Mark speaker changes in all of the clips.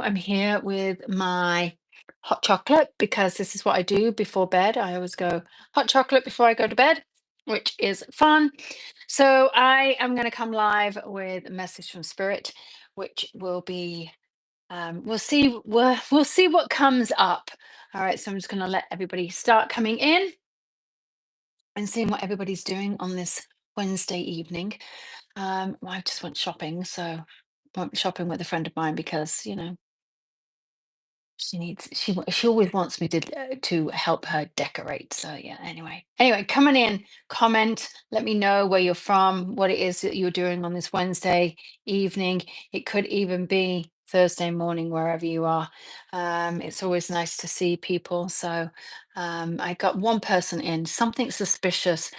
Speaker 1: I'm here with my hot chocolate because this is what I do before bed. I always go hot chocolate before I go to bed, which is fun. So I am going to come live with a message from Spirit, which will be we'll see what comes up. All right, so I'm just going to let everybody start coming in and seeing what everybody's doing on this Wednesday evening. I just went shopping, so went shopping with a friend of mine because she always wants me to help her decorate. So yeah, anyway, coming in, comment, let me know where you're from, what it is that you're doing on this Wednesday evening. It could even be Thursday morning, wherever you are. It's always nice to see people. So I got one person in. Something suspicious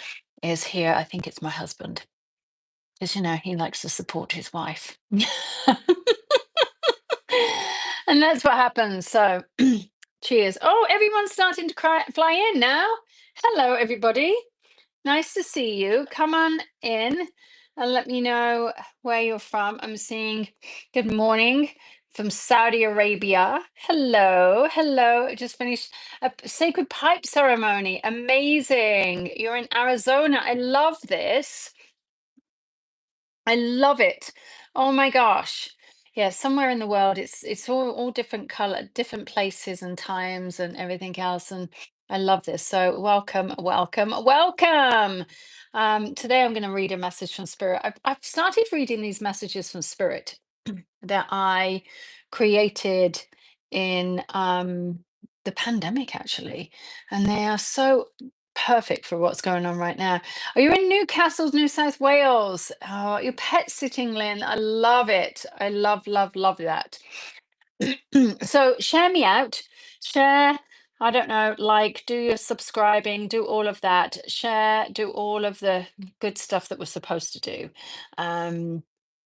Speaker 1: is here. I think it's my husband, because he likes to support his wife. And that's what happens. So, cheers. Oh, everyone's starting to fly in now. Hello, everybody. Nice to see you. Come on in and let me know where you're from. I'm seeing good morning from Saudi Arabia. Hello, hello. I just finished a sacred pipe ceremony. Amazing. You're in Arizona. I love this. I love it. Oh my gosh. Yeah, somewhere in the world it's all different color, different places and times and everything else. And I love this. So welcome, welcome, welcome. Today I'm going to read a message from Spirit. I've started reading these messages from Spirit that I created in the pandemic, actually. And they are so perfect for what's going on right now. Are you in Newcastle, New South Wales? Oh, you're pet sitting, Lynn. I love it. I love, love, love that. So share me out. Share, I don't know, like, do your subscribing, do all of that. Share, do all of the good stuff that we're supposed to do. Um,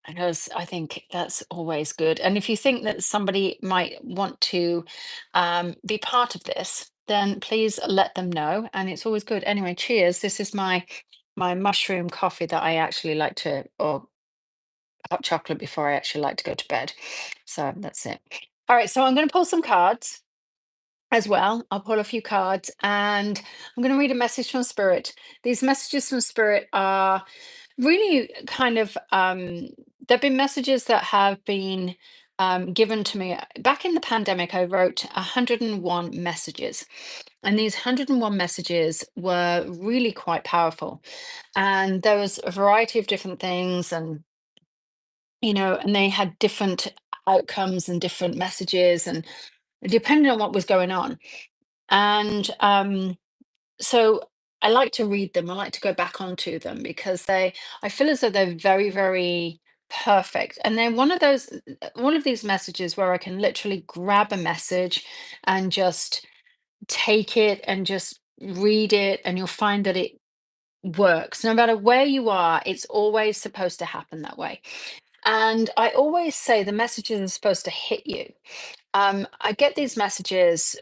Speaker 1: because I think that's always good. And if you think that somebody might want to be part of this, then please let them know. And it's always good. Anyway, cheers. This is my mushroom coffee that I actually like to, or hot chocolate before I actually like to go to bed. So that's it. All right, so I'm going to pull some cards as well. I'll pull a few cards and I'm going to read a message from Spirit. These messages from Spirit are really kind of, there've been messages that have been given to me. Back in the pandemic, I wrote 101 messages, and these 101 messages were really quite powerful. And there was a variety of different things, and they had different outcomes and different messages, and depending on what was going on. And so I like to read them. I like to go back onto them because I feel as though they're very, very perfect. And they're one of these messages where I can literally grab a message and just take it and just read it, and you'll find that it works. No matter where you are, it's always supposed to happen that way. And I always say the messages are supposed to hit you. I get these messages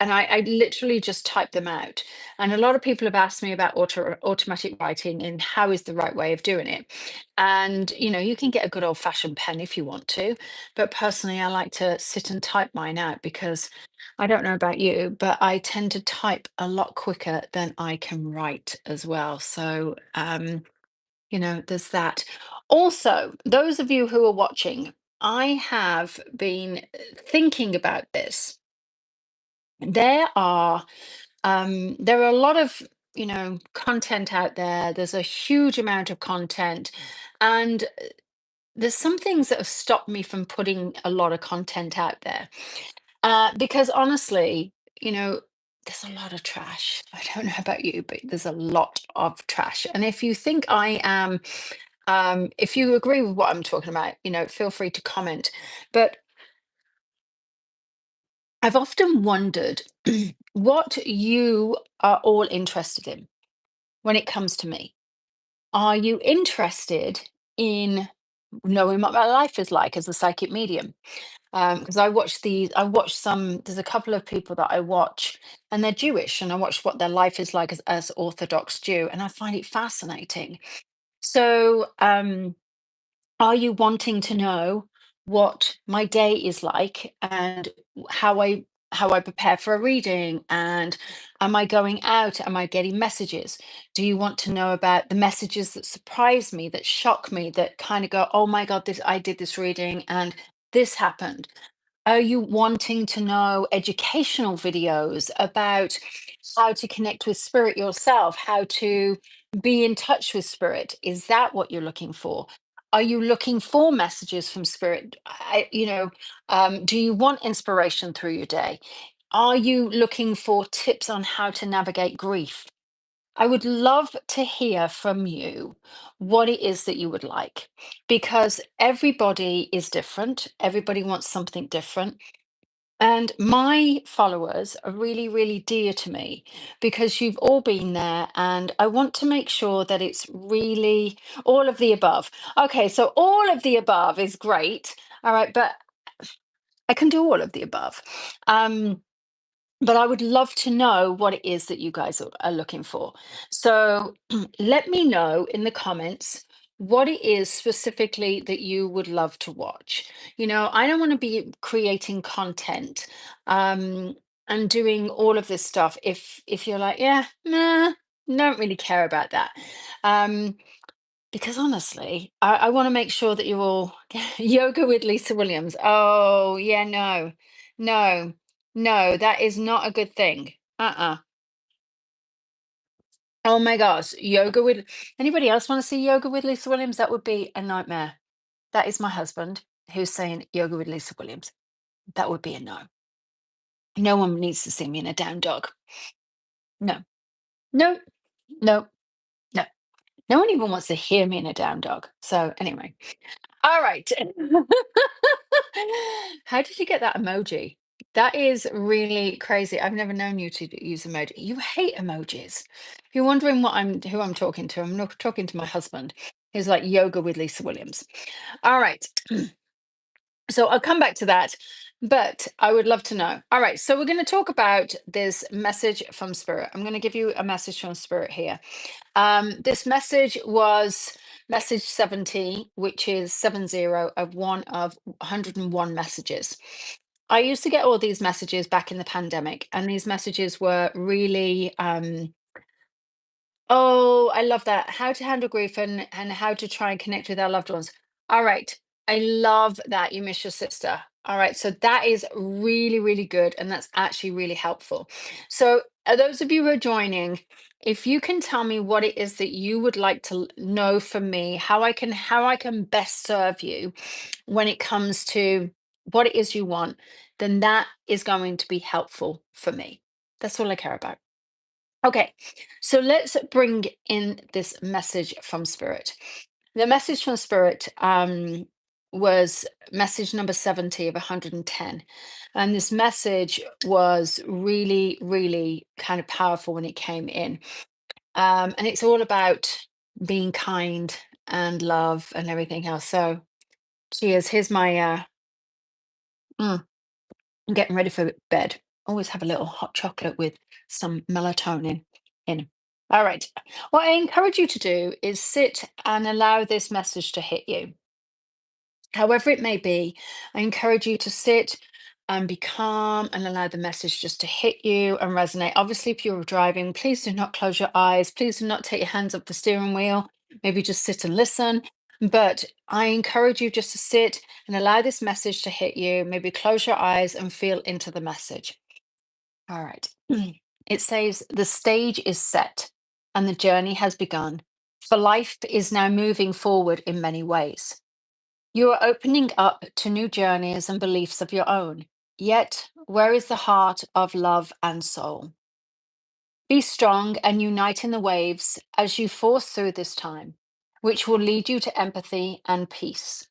Speaker 1: and I literally just type them out. And a lot of people have asked me about automatic writing and how is the right way of doing it. And, you can get a good old fashioned pen if you want to. But personally, I like to sit and type mine out because I don't know about you, but I tend to type a lot quicker than I can write as well. So, there's that. Also, those of you who are watching, I have been thinking about this. There are a lot of, content out there. There's a huge amount of content, and there's some things that have stopped me from putting a lot of content out there. Because honestly, there's a lot of trash. I don't know about you, but there's a lot of trash. And if you think I am if you agree with what I'm talking about, feel free to comment. But I've often wondered what you are all interested in when it comes to me. Are you interested in knowing what my life is like as a psychic medium? Because I watch there's a couple of people that I watch, and they're Jewish, and I watch what their life is like as Orthodox Jew, and I find it fascinating. So, are you wanting to know what my day is like and how I prepare for a reading, and am I going out? Am I getting messages? Do you want to know about the messages that surprise me, that shock me, that kind of go, oh my God, this I did this reading and this happened? Are you wanting to know educational videos about how to connect with spirit yourself, how to be in touch with spirit? Is that what you're looking for? Are you looking for messages from spirit? Do you want inspiration through your day? Are you looking for tips on how to navigate grief? I would love to hear from you what it is that you would like, because everybody is different. Everybody wants something different. And my followers are really, really dear to me because you've all been there, and I want to make sure that it's really all of the above. Okay, so all of the above is great. All right, but I can do all of the above. But I would love to know what it is that you guys are looking for. So let me know in the comments what it is specifically that you would love to watch. I don't want to be creating content um, and doing all of this stuff if you're like, yeah, nah, don't really care about that. Um, because honestly, I want to make sure that you're all yoga with Lisa Williams. Oh, yeah, no, no, no, that is not a good thing. Uh-uh. Oh my gosh, yoga with anybody else want to see yoga with Lisa Williams? That would be a nightmare. That is my husband who's saying yoga with Lisa Williams. That would be a no. No one needs to see me in a down dog. No, no, no, no. No one even wants to hear me in a down dog. So anyway. All right. How did you get that emoji? That is really crazy. I've never known you to use emoji. You hate emojis. If you're wondering who I'm talking to, I'm not talking to my husband. He's like yoga with Lisa Williams. All right. So I'll come back to that, but I would love to know. All right. So we're going to talk about this message from spirit. I'm going to give you a message from spirit here. This message was message 70, which is 70 of one of 101 messages. I used to get all these messages back in the pandemic, and these messages were really oh, I love that. How to handle grief and how to try and connect with our loved ones. All right. I love that you miss your sister. All right. So that is really, really good. And that's actually really helpful. So those of you who are joining, if you can tell me what it is that you would like to know from me, how I can best serve you when it comes to what it is you want, then that is going to be helpful for me. That's all I care about. Okay, so let's bring in this message from Spirit. The message from Spirit was message number 70 of 110. And this message was really, really kind of powerful when it came in. And it's all about being kind and love and everything else. So, cheers. Here's my mm, I'm getting ready for bed. Always have a little hot chocolate with some melatonin in. All right. What I encourage you to do is sit and allow this message to hit you. However it may be, I encourage you to sit and be calm and allow the message just to hit you and resonate. Obviously, if you're driving, please do not close your eyes. Please do not take your hands off the steering wheel. Maybe just sit and listen. But I encourage you just to sit and allow this message to hit you. Maybe close your eyes and feel into the message. All right. It says, the stage is set and the journey has begun, for life is now moving forward in many ways. You are opening up to new journeys and beliefs of your own. Yet, where is the heart of love and soul? Be strong and unite in the waves as you force through this time, which will lead you to empathy and peace.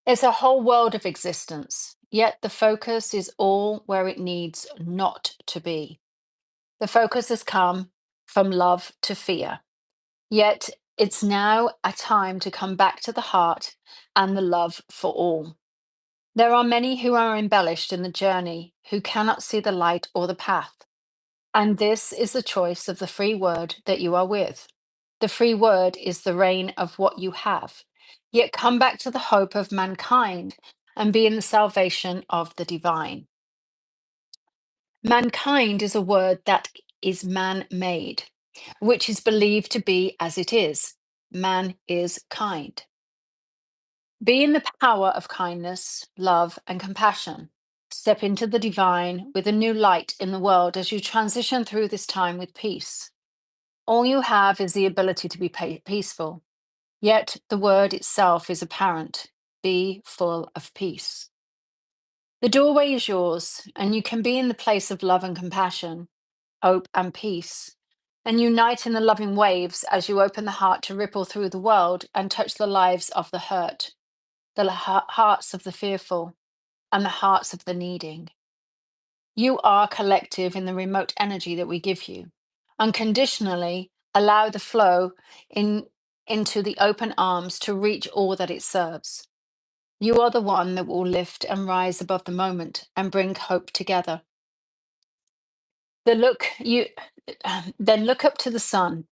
Speaker 1: It's a whole world of existence, yet the focus is all where it needs not to be. The focus has come from love to fear, yet it's now a time to come back to the heart and the love for all. There are many who are embellished in the journey who cannot see the light or the path. And this is the choice of the free word that you are with. The free word is the reign of what you have. Yet come back to the hope of mankind and be in the salvation of the divine. Mankind is a word that is man-made, which is believed to be as it is. Man is kind. Be in the power of kindness, love, and compassion. Step into the divine with a new light in the world as you transition through this time with peace. All you have is the ability to be peaceful, yet the word itself is apparent. Be full of peace. The doorway is yours, and you can be in the place of love and compassion, hope and peace, and unite in the loving waves as you open the heart to ripple through the world and touch the lives of the hurt, the hearts of the fearful, and the hearts of the needing. You are collective in the remote energy that we give you. Unconditionally allow the flow into the open arms to reach all that it serves. You are the one that will lift and rise above the moment and bring hope together. The look you Then look up to the sun.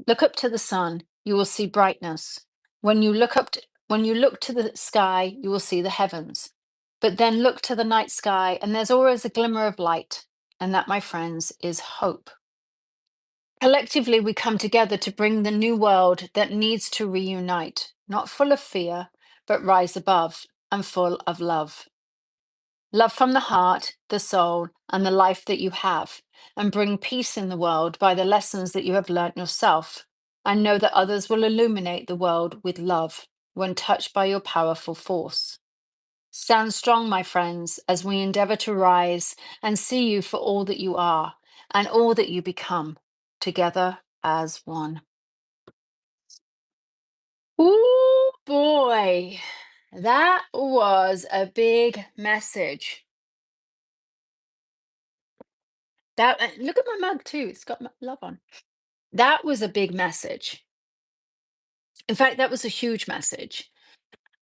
Speaker 1: Look up to the sun. You will see brightness. When you look to the sky, you will see the heavens. But then look to the night sky, and there's always a glimmer of light. And that, my friends, is hope. Collectively, we come together to bring the new world that needs to reunite, not full of fear, but rise above and full of love. Love from the heart, the soul, and the life that you have, and bring peace in the world by the lessons that you have learnt yourself, and know that others will illuminate the world with love when touched by your powerful force. Stand strong, my friends, as we endeavor to rise and see you for all that you are and all that you become, together as one. Ooh, boy, that was a big message. Look at my mug too. It's got love on. That was a big message. In fact, that was a huge message.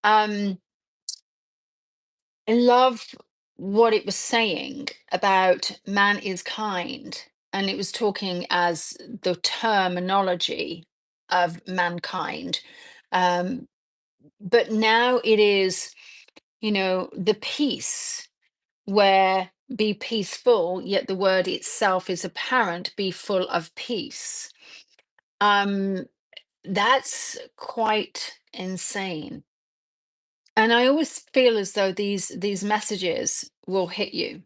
Speaker 1: Um, I love what it was saying about man is kind, and it was talking as the terminology of mankind. Um, but now it is, the peace where be peaceful, yet the word itself is apparent, be full of peace. Um, that's quite insane. And I always feel as though these messages will hit you.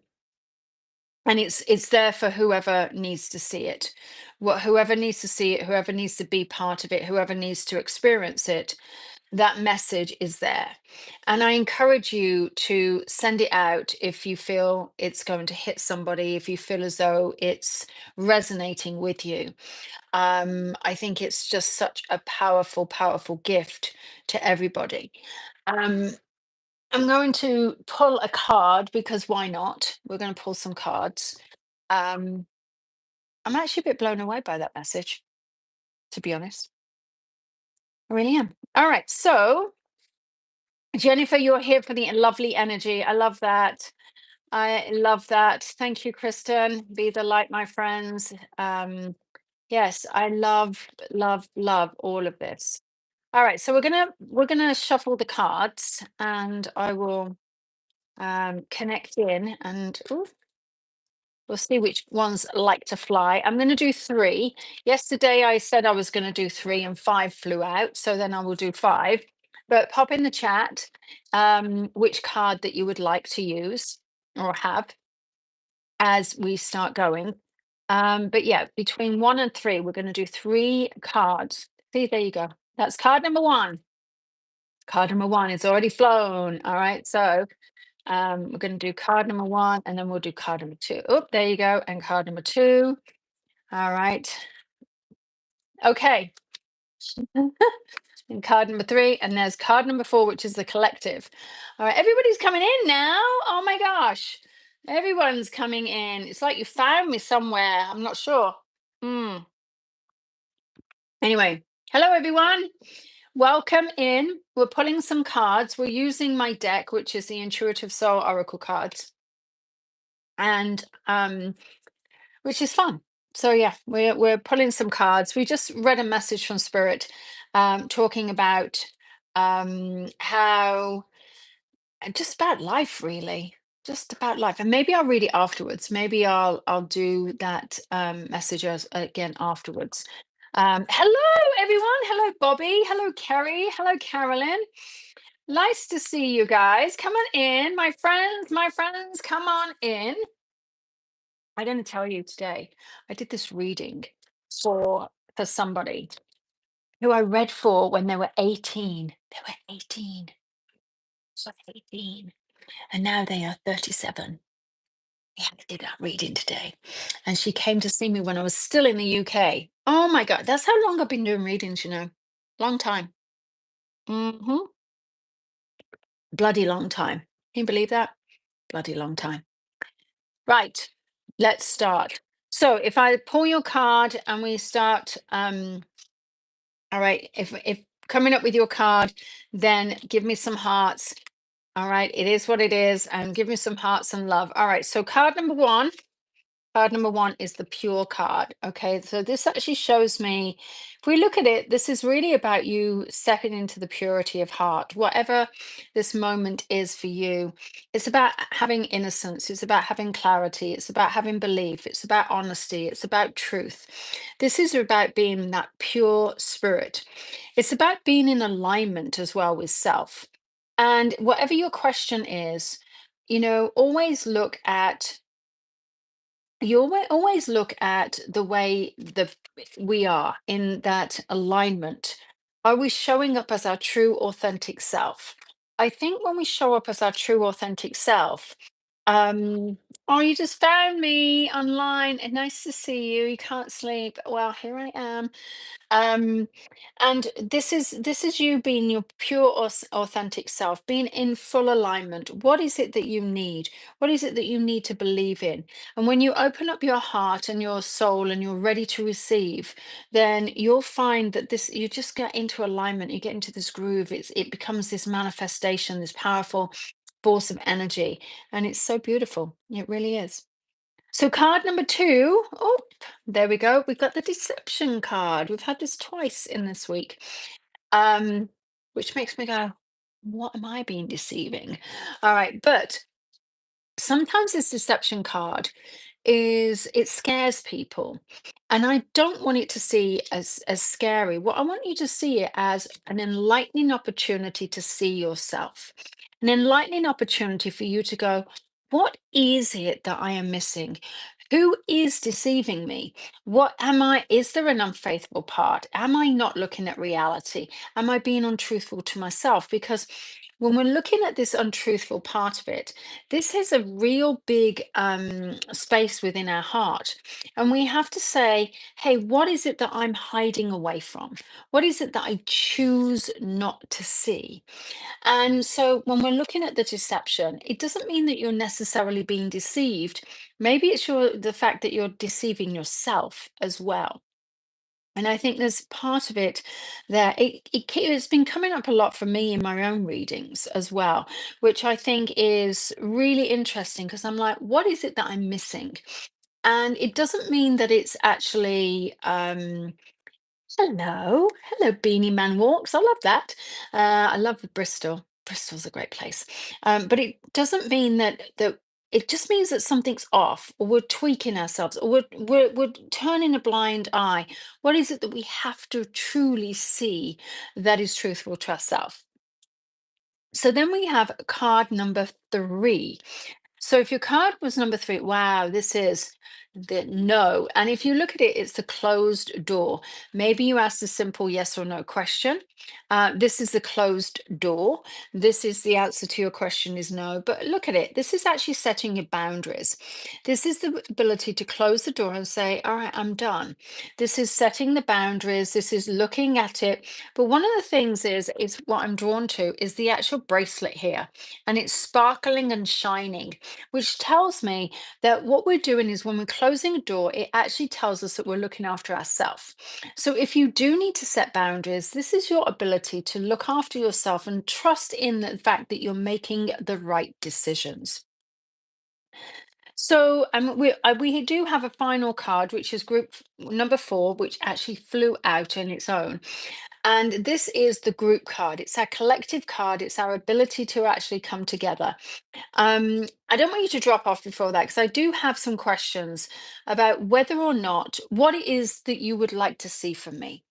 Speaker 1: And it's there for whoever needs to see it. Whoever needs to see it, whoever needs to be part of it, whoever needs to experience it, that message is there. And I encourage you to send it out if you feel it's going to hit somebody, if you feel as though it's resonating with you. I think it's just such a powerful, powerful gift to everybody. Um, I'm going to pull a card because why not? We're going to pull some cards. Um, I'm actually a bit blown away by that message, to be honest. I really am. All right. So, Jennifer, you're here for the lovely energy. I love that. I love that. Thank you, Kristen. Be the light, my friends. Yes, I love, love, love all of this. All right, so we're gonna shuffle the cards, and I will connect in, and ooh, we'll see which ones like to fly. I'm gonna do three. Yesterday I said I was gonna do three, and five flew out, so then I will do five. But pop in the chat which card that you would like to use or have as we start going. But yeah, between one and three, we're going to do three cards. See, there you go. That's card number one. Card number one is already flown. All right. So we're going to do card number one, and then we'll do card number two. Oh, there you go. And card number two. All right. Okay. And card number three. And there's card number four, which is the collective. All right. Everybody's coming in now. Oh my gosh. Everyone's coming in. It's like you found me somewhere. I'm not sure. Hmm. Anyway, hello everyone. Welcome in. We're pulling some cards. We're using my deck, which is the Intuitive Soul Oracle cards, and which is fun. So yeah, we're pulling some cards. We just read a message from Spirit, talking about how just about life, really. Just about life. And maybe I'll read it afterwards. Maybe I'll do that message again afterwards. Hello, everyone. Hello, Bobby. Hello, Kerry. Hello, Carolyn. Nice to see you guys. Come on in, my friends. My friends, come on in. I'm going to tell you today. I did this reading for for somebody who I read for when they were 18. They were 18. So 18. And now they are 37. Yeah, I did that reading today. And she came to see me when I was still in the UK. Oh my God, that's how long I've been doing readings, you know. Long time. Bloody long time. Can you believe that? Bloody long time. Right, let's start. So if I pull your card and we start, all right, if coming up with your card, then give me some hearts. All right, it is what it is, and give me some hearts and love. All right, so card number one. Card number one is the pure card. Okay, so this actually shows me, if we look at it, this is really about you stepping into the purity of heart. Whatever this moment is for you, it's about having innocence, it's about having clarity, it's about having belief, it's about honesty, it's about truth. This is about being that pure spirit. It's about being in alignment as well with self. And whatever your question is, always look at always look at the way we are in that alignment. Are we showing up as our true, authentic self? I think when we show up as our true, authentic self, um, oh, you just found me online. And nice to see you. You can't sleep. Well, here I am. Um, and this is you being your pure authentic self, being in full alignment. What is it that you need? What is it that you need to believe in? And when you open up your heart and your soul and you're ready to receive, then you'll find that this you just get into alignment, you get into this groove. It becomes this manifestation, this powerful force of energy. And it's so beautiful. It really is. So card number two, oh, there we go. We've got the deception card. We've had this twice in this week, um, which makes me go, what am I being deceiving? All right, but sometimes this deception card is it scares people, and I don't want it to see as scary. What I want you to see it as an enlightening opportunity to see yourself, an enlightening opportunity for you to go, what is it that I am missing? Who is deceiving me? What am I? Is there an unfaithful part? Am I not looking at reality? Am I being untruthful to myself? Because when we're looking at this untruthful part of it, this is a real big space within our heart. And we have to say, hey, what is it that I'm hiding away from? What is it that I choose not to see? And so when we're looking at the deception, it doesn't mean that you're necessarily being deceived. Maybe it's the fact that you're deceiving yourself as well. And I think there's part of it there. It's been coming up a lot for me in my own readings as well, which I think is really interesting because I'm like, what is it that I'm missing? And it doesn't mean that it's actually hello, Beanie Man Walks. I love that. I love Bristol. Bristol's a great place. But it doesn't mean that it just means that something's off, or we're tweaking ourselves, or we're turning a blind eye. What is it that we have to truly see that is truthful to ourselves? So then we have card number three. So if your card was number three, wow, this is the no. And if you look at it, it's the closed door. Maybe you asked a simple yes or no question. This is the closed door. This is the answer to your question is no. But look at it. This is actually setting your boundaries. This is the ability to close the door and say, all right, I'm done. This is setting the boundaries. This is looking at it. But one of the things is what I'm drawn to is the actual bracelet here. And it's sparkling and shining, which tells me that what we're doing is when we're closing a door, it actually tells us that we're looking after ourselves. So if you do need to set boundaries, this is your ability to look after yourself and trust in the fact that you're making the right decisions. So we do have a final card, which is number 4, which actually flew out on its own. And this is the group card. It's our collective card. It's our ability to actually come together. I don't want you to drop off before that because I do have some questions about whether or not what it is that you would like to see from me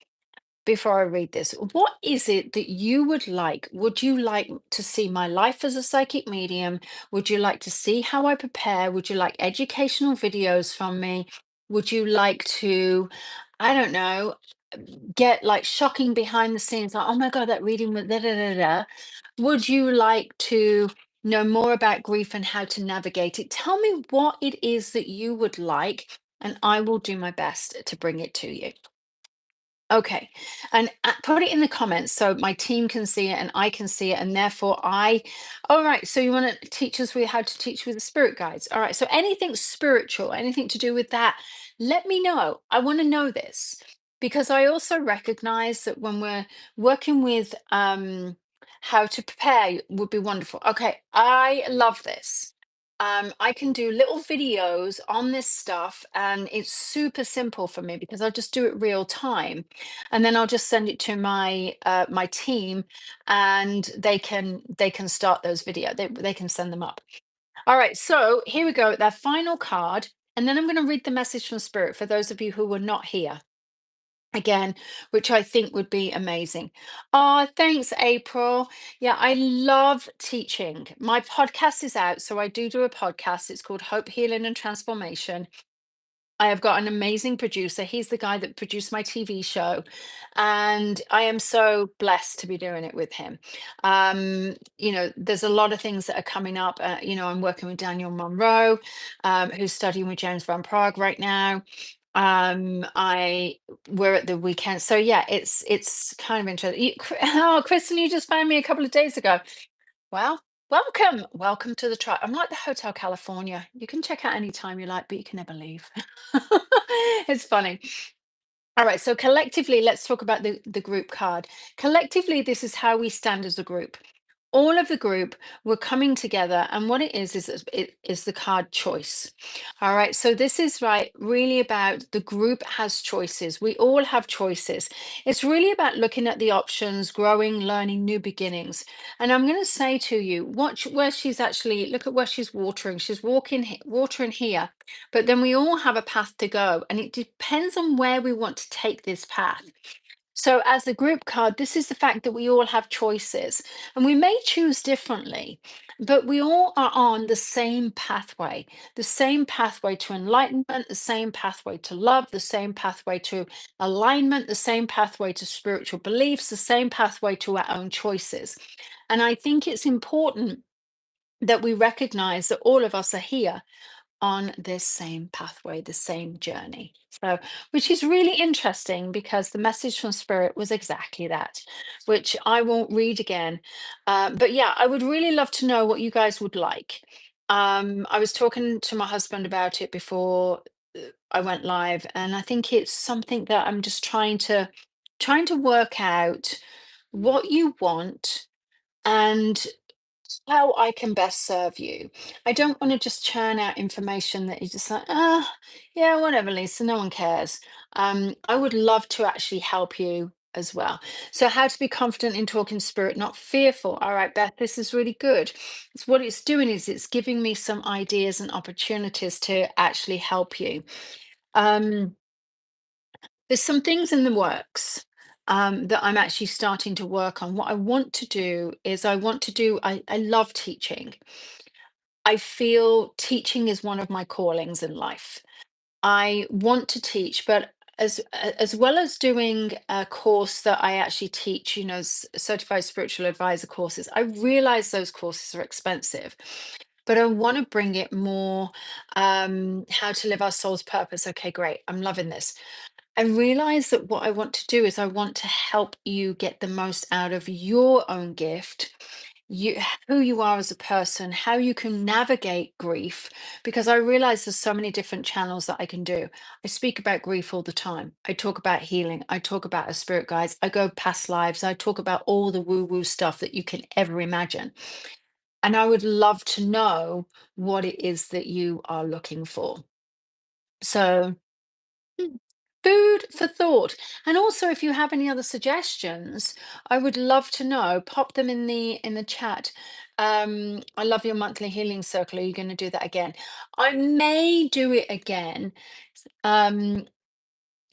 Speaker 1: before I read this. What is it that you would like? Would you like to see my life as a psychic medium? Would you like to see how I prepare? Would you like educational videos from me? Would you like to, I don't know, get like shocking behind the scenes, like, oh my God, that reading was da da da da. Would you like to know more about grief and how to navigate it? Tell me what it is that you would like, and I will do my best to bring it to you. Okay, and put it in the comments so my team can see it and I can see it, and therefore all right. So you want to teach us with how to teach with the spirit guides? All right. So anything spiritual, anything to do with that, let me know. I want to know this because I also recognize that when we're working with how to prepare would be wonderful. Okay, I love this. I can do little videos on this stuff, and it's super simple for me because I'll just do it real time, and then I'll just send it to my team, and they can start those video. They can send them up. All right, so here we go. That final card, and then I'm going to read the message from Spirit for those of you who were not here again, which I think would be amazing. Oh, thanks, April. Yeah, I love teaching. My podcast is out, so I do a podcast. It's called Hope, Healing, and Transformation. I have got an amazing producer. He's the guy that produced my TV show, and I am so blessed to be doing it with him. There's a lot of things that are coming up. I'm working with Daniel Monroe, who's studying with James Van Prague right now. I We're at the weekend, so yeah, it's kind of interesting. Oh, Kristen, you just found me a couple of days ago. Well, welcome to the tribe. I'm like the Hotel California. You can check out anytime you like, but you can never leave. It's funny. All right, so collectively, let's talk about the group card. Collectively, this is how we stand as a group. All of the group were coming together, and what it is the card choice. All right, so this is right, really about the group has choices. We all have choices. It's really about looking at the options, growing, learning, new beginnings. And I'm going to say to you, watch where she's actually look at where she's watering. She's watering here, but then we all have a path to go, and it depends on where we want to take this path. So, as the group card, this is the fact that we all have choices and we may choose differently, but we all are on the same pathway to enlightenment, the same pathway to love, the same pathway to alignment, the same pathway to spiritual beliefs, the same pathway to our own choices. And I think it's important that we recognize that all of us are here on this same pathway, the same journey. So, which is really interesting because the message from Spirit was exactly that, which I won't read again. But yeah, I would really love to know what you guys would like. I was talking to my husband about it before I went live, and I think it's something that I'm just trying to work out what you want and how I can best serve you. I don't want to just churn out information that you just like, yeah, whatever, Lisa, no one cares. I would love to actually help you as well. So, how to be confident in talking spirit, not fearful. All right, Beth, this is really good. It's what it's doing is it's giving me some ideas and opportunities to actually help you. Um, there's some things in the works that I'm actually starting to work on. What I want to do is I love teaching. I feel teaching is one of my callings in life. I want to teach, but as well as doing a course that I actually teach, certified spiritual advisor courses, I realize those courses are expensive. But I want to bring it more how to live our soul's purpose. Okay, great. I'm loving this. I realize that what I want to do is I want to help you get the most out of your own gift, you who you are as a person, how you can navigate grief, because I realize there's so many different channels that I can do. I speak about grief all the time. I talk about healing. I talk about a spirit guides. I go past lives. I talk about all the woo-woo stuff that you can ever imagine. And I would love to know what it is that you are looking for. So, mm, food for thought. And also, if you have any other suggestions, I would love to know. Pop them in the chat. I love your monthly healing circle. Are you going to do that again? I may do it again. Um,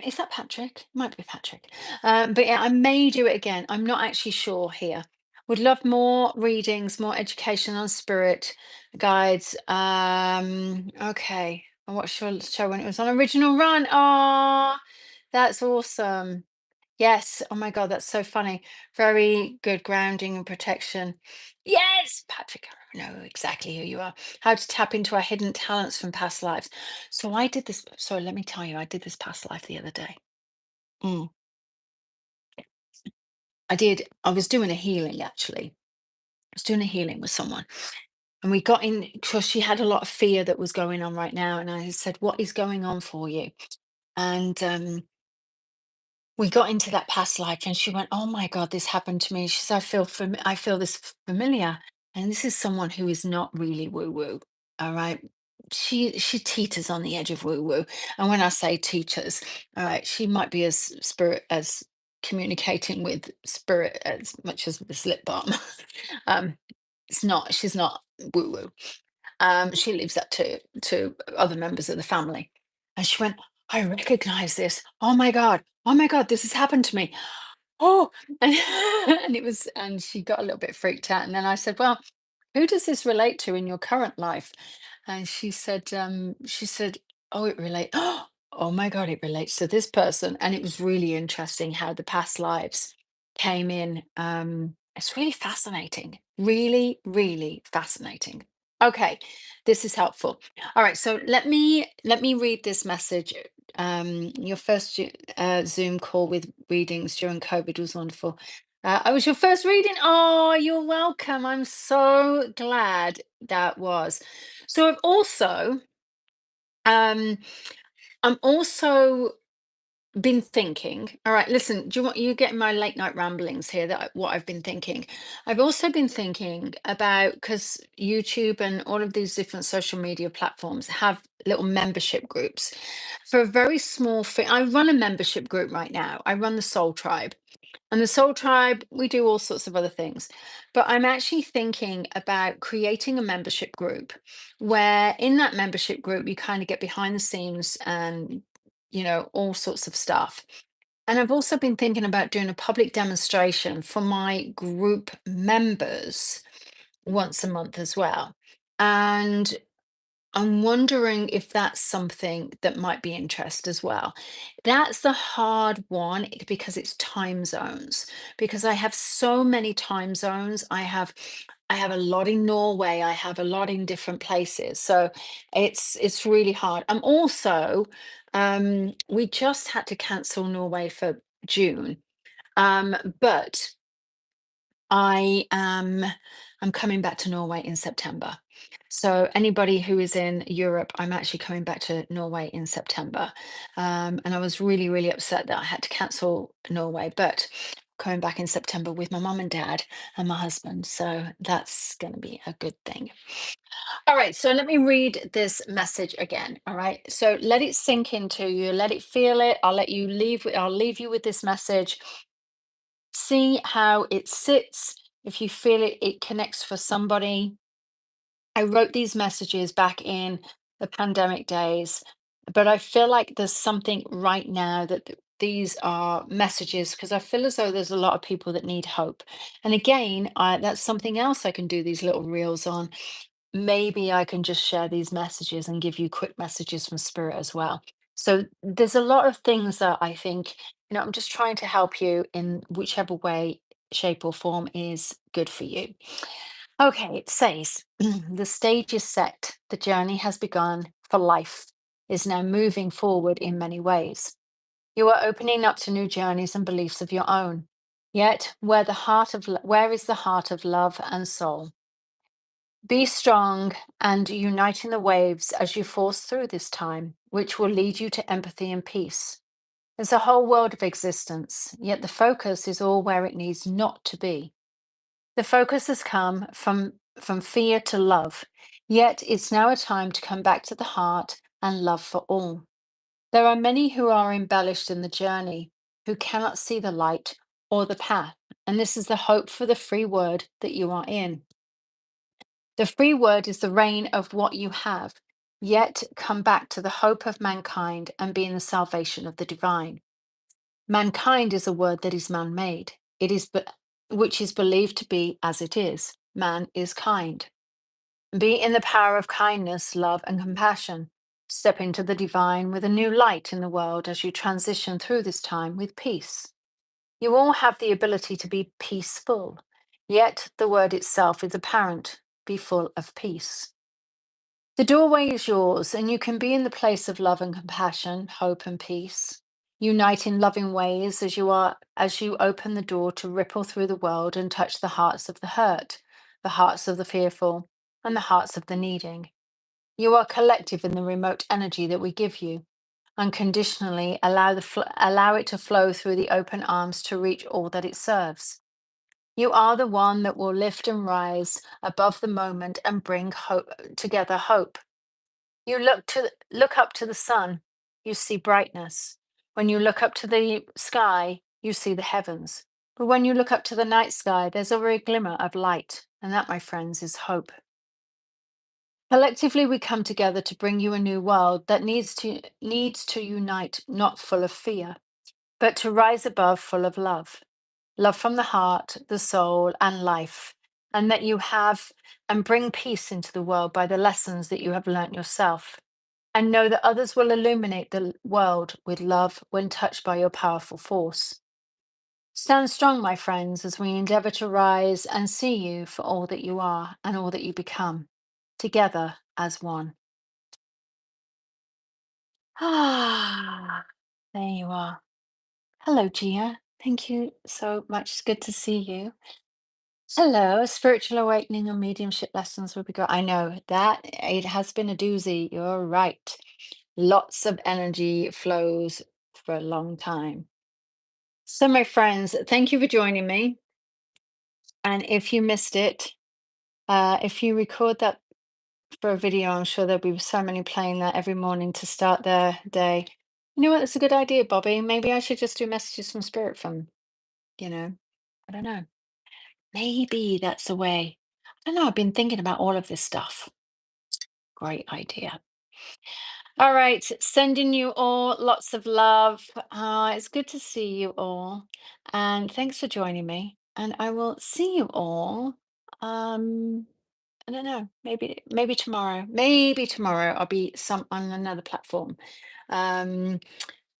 Speaker 1: is that Patrick? Might be Patrick. But yeah, I may do it again. I'm not actually sure here. Would love more readings, more education on spirit guides. Okay. I watched your show when it was on Original Run. Oh, that's awesome. Yes. Oh my God, that's so funny. Very good grounding and protection. Yes, Patrick, I know exactly who you are. How to tap into our hidden talents from past lives. So I did this. Sorry, let me tell you, I did this past life the other day. Mm. I did. I was doing a healing actually. I was doing a healing with someone. And we got in because she had a lot of fear that was going on right now. And I said, "What is going on for you?" And we got into that past life and she went, "Oh my God, this happened to me." She said, I feel this familiar." And this is someone who is not really woo woo. All right. She teeters on the edge of woo woo. And when I say teeters, all right, she might be as spirit as communicating with spirit as much as this lip balm. um she's not woo woo. She leaves that to other members of the family. And she went, "I recognize this. Oh my God, this has happened to me. Oh," and, and she got a little bit freaked out. And then I said, "Well, who does this relate to in your current life?" And she said, "Oh, it relate. Oh my God, it relates to this person." And it was really interesting how the past lives came in. It's really fascinating. Really, really fascinating. Okay, this is helpful. All right, so let me read this message. Your first Zoom call with readings during COVID was wonderful. I was your first reading. Oh, you're welcome. I'm so glad that was. So um, I'm also been thinking. All right, listen. Do you want you getting my late night ramblings here? What I've been thinking. I've also been thinking about because YouTube and all of these different social media platforms have little membership groups for a very small fee. I run a membership group right now. I run the Soul Tribe. And the Soul Tribe, we do all sorts of other things. But I'm actually thinking about creating a membership group where in that membership group, you kind of get behind the scenes and, all sorts of stuff. And I've also been thinking about doing a public demonstration for my group members once a month as well. And I'm wondering if that's something that might be interest as well. That's the hard one because it's time zones. Because I have so many time zones. I have a lot in Norway. I have a lot in different places. So it's really hard. I'm also we just had to cancel Norway for June. But I am I'm coming back to Norway in September. So anybody who is in Europe, I'm actually coming back to Norway in September. And I was really, really upset that I had to cancel Norway, but coming back in September with my mum and dad and my husband. So that's going to be a good thing. All right, so let me read this message again. All right. So let it sink into you, let it feel it. I'll leave you with this message. See how it sits. If you feel it, it connects for somebody. I wrote these messages back in the pandemic days, but I feel like there's something right now that these are messages because I feel as though there's a lot of people that need hope. And again, that's something else I can do these little reels on. Maybe I can just share these messages and give you quick messages from spirit as well. So there's a lot of things that I think, I'm just trying to help you in whichever way, shape, or form is good for you. Okay, it says the stage is set, the journey has begun for life, is now moving forward in many ways. You are opening up to new journeys and beliefs of your own. Yet, where is the heart of love and soul? Be strong and unite in the waves as you force through this time, which will lead you to empathy and peace. There's a whole world of existence, yet the focus is all where it needs not to be. The focus has come from from fear to love. Yet it's now a time to come back to the heart and love for all. There are many who are embellished in the journey, who cannot see the light or the path. And this is the hope for the free word that you are in. The free word is the reign of what you have, yet come back to the hope of mankind and be in the salvation of the divine. Mankind is a word that is man made, which is believed to be as it is. Man is kind. Be in the power of kindness, love, and compassion. Step into the divine with a new light in the world as you transition through this time with peace. You all have the ability to be peaceful, yet the word itself is apparent. Be full of peace. The doorway is yours, and you can be in the place of love and compassion, hope and peace. Unite in loving ways as you open the door to ripple through the world and touch the hearts of the hurt, the hearts of the fearful, and the hearts of the needing. You are collective in the remote energy that we give you. Unconditionally allow it to flow through the open arms to reach all that it serves. You are the one that will lift and rise above the moment and bring hope. You look up to the sun, you see brightness. When you look up to the sky, you see the heavens. But when you look up to the night sky, there's already a glimmer of light, and that, my friends, is hope. Collectively, we come together to bring you a new world that needs to unite, not full of fear, but to rise above, full of love. Love from the heart, the soul, and life, and that you have and bring peace into the world by the lessons that you have learnt yourself. And know that others will illuminate the world with love when touched by your powerful force. Stand strong, my friends, as we endeavor to rise and see you for all that you are and all that you become, together as one. Ah, there you are. Hello, Gia. Thank you so much. It's good to see you. Hello, spiritual awakening and mediumship lessons will be great. I know that it has been a doozy. You're right. Lots of energy flows for a long time. So, my friends, thank you for joining me. And if you missed it, if you record that for a video, I'm sure there'll be so many playing that every morning to start their day. You know what? That's a good idea, Bobby. Maybe I should just do messages from spirit from, you know, I don't know. Maybe that's the way. I don't know. I've been thinking about all of this stuff. Great idea. All right. Sending you all lots of love. It's good to see you all. And thanks for joining me. And I will see you all. Um, I don't know. Maybe tomorrow. Maybe tomorrow I'll be some on another platform. Um,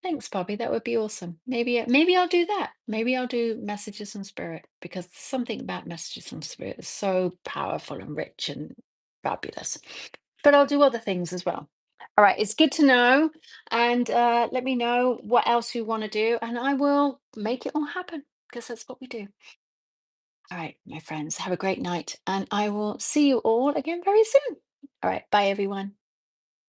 Speaker 1: Thanks, Bobby. That would be awesome. Maybe I'll do that. Maybe I'll do messages from spirit because something about messages from spirit is so powerful and rich and fabulous. But I'll do other things as well. All right, it's good to know. And let me know what else you want to do, and I will make it all happen because that's what we do. All right, my friends, have a great night, and I will see you all again very soon. All right, bye, everyone.